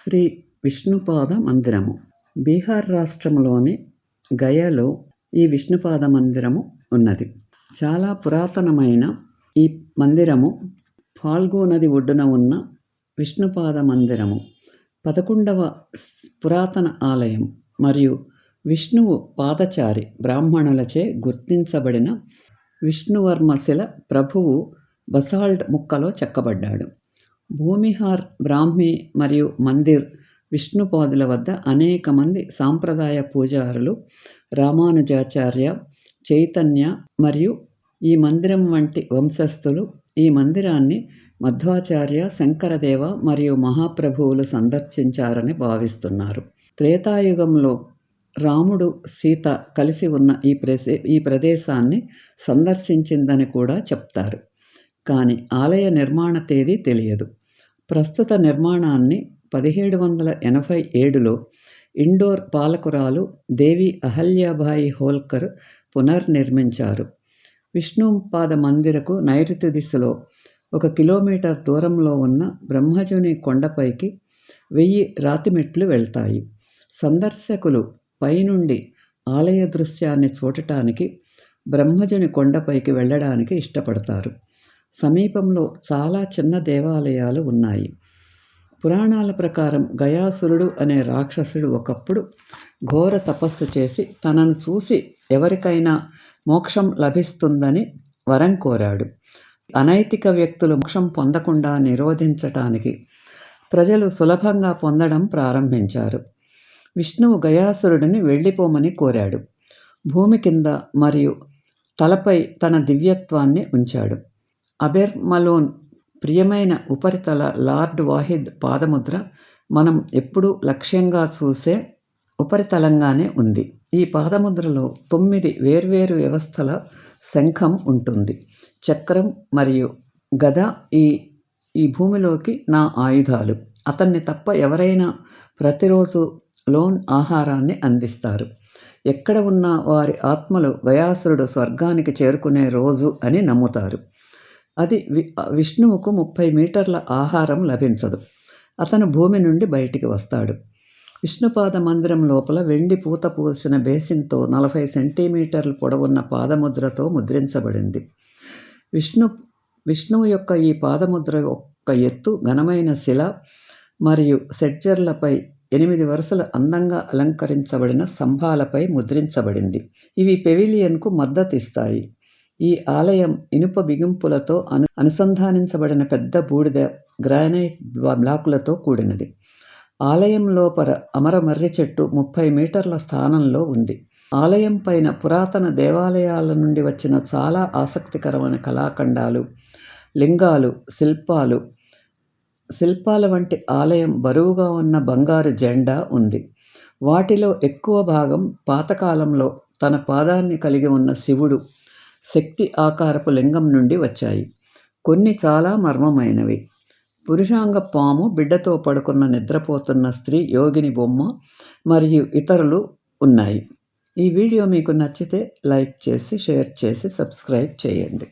శ్రీ విష్ణుపాద మందిరము. బీహార్ రాష్ట్రంలోని గయలో ఈ విష్ణుపాద మందిరము ఉన్నది. చాలా పురాతనమైన ఈ మందిరము ఫాల్గు నది ఒడ్డున ఉన్న విష్ణుపాద మందిరము 11వ పురాతన ఆలయం మరియు విష్ణువు పాదచారి బ్రాహ్మణులచే గుర్తించబడిన విష్ణువర్మశిల ప్రభువు బసాల్ట్ ముక్కలో చెక్కబడ్డాడు. భూమిహార్, బ్రాహ్మి మరియు మందిర్ విష్ణుపాదుల వద్ద అనేక మంది సాంప్రదాయ పూజారులు, రామానుజాచార్య, చైతన్య మరియు ఈ మందిరం వంటి వంశస్థులు ఈ మందిరాన్ని మధ్వాచార్య, శంకరదేవ మరియు మహాప్రభువులు సందర్శించారని భావిస్తున్నారు. త్రేతాయుగంలో రాముడు, సీత కలిసి ఉన్న ఈ ప్రదేశాన్ని సందర్శించిందని కూడా చెప్తారు. కానీ ఆలయ నిర్మాణ తేదీ తెలియదు. ప్రస్తుత నిర్మాణాన్ని 1787లో ఇండోర్ పాలకురాలు దేవి అహల్యాబాయి హోల్కర్ పునర్నిర్మించారు. విష్ణుపాద మందిరకు నైరుతి దిశలో 1 కిలోమీటర్ దూరంలో ఉన్న బ్రహ్మజుని కొండపైకి 1000 రాతిమెట్లు వెళ్తాయి. సందర్శకులు పైనుండి ఆలయ దృశ్యాన్ని చూడటానికి బ్రహ్మజుని కొండపైకి వెళ్ళడానికి ఇష్టపడతారు. సమీపంలో చాలా చిన్న దేవాలయాలు ఉన్నాయి. పురాణాల ప్రకారం గయాసురుడు అనే రాక్షసుడు ఒకప్పుడు ఘోర తపస్సు చేసి తనను చూసి ఎవరికైనా మోక్షం లభిస్తుందని వరం కోరాడు. అనైతిక వ్యక్తులు మోక్షం పొందకుండా నిరోధించటానికి ప్రజలు సులభంగా పొందడం ప్రారంభించారు. విష్ణువు గయాసురుడిని వెళ్ళిపోమని కోరాడు. భూమి కింద మరియు తలపై తన దివ్యత్వాన్ని ఉంచాడు. అబెర్ మలోన్ ప్రియమైన ఉపరితల లార్డ్ వాహిద్ పాదముద్ర మనం ఎప్పుడూ లక్ష్యంగా చూసే ఉపరితలంగానే ఉంది. ఈ పాదముద్రలో 9 వేర్వేరు వ్యవస్థల శంఖం ఉంటుంది. చక్రం మరియు గద ఈ భూమిలోకి నా ఆయుధాలు. అతన్ని తప్ప ఎవరైనా ప్రతిరోజు లోన్ ఆహారాన్ని అందిస్తారు. ఎక్కడ ఉన్న వారి ఆత్మలు గయాసురుడు స్వర్గానికి చేరుకునే రోజు అని నమ్ముతారు. అది విష్ణువుకు 30 మీటర్ల ఆహారం లభించదు. అతను భూమి నుండి బయటికి వస్తాడు. విష్ణుపాద మందిరం లోపల వెండి పూత పూసిన బేసిన్తో 40 సెంటీమీటర్ల పొడవున్న పాదముద్రతో ముద్రించబడింది. విష్ణువు యొక్క ఈ పాదముద్ర యొక్క ఎత్తు ఘనమైన శిల మరియు సెడ్జర్లపై 8 వరుసల అందంగా అలంకరించబడిన స్తంభాలపై ముద్రించబడింది. ఇవి పెవిలియన్కు మద్దతిస్తాయి. ఈ ఆలయం ఇనుప బిగింపులతో అనుసంధానించబడిన పెద్ద బూడిద గ్రానైట్ బ్లాకులతో కూడినది. ఆలయం లోపల అమరమర్రి చెట్టు 30 మీటర్ల స్థానంలో ఉంది. ఆలయం పైన పురాతన దేవాలయాల నుండి వచ్చిన చాలా ఆసక్తికరమైన కళాఖండాలు, లింగాలు, శిల్పాల వంటి ఆలయం బరువుగా ఉన్న బంగారు జెండా ఉంది. వాటిలో ఎక్కువ భాగం పాతకాలంలో తన పాదాన్ని కలిగి ఉన్న శివుడు శక్తి ఆకారపు లింగం నుండి వచ్చాయి. కొన్ని చాలా మర్మమైనవి. పురుషాంగ పాము, బిడ్డతో పడుకున్న నిద్రపోతున్న స్త్రీ, యోగిని బొమ్మ మరియు ఇతరులు ఉన్నాయి. ఈ వీడియో మీకు నచ్చితే లైక్ చేసి, షేర్ చేసి, సబ్స్క్రైబ్ చేయండి.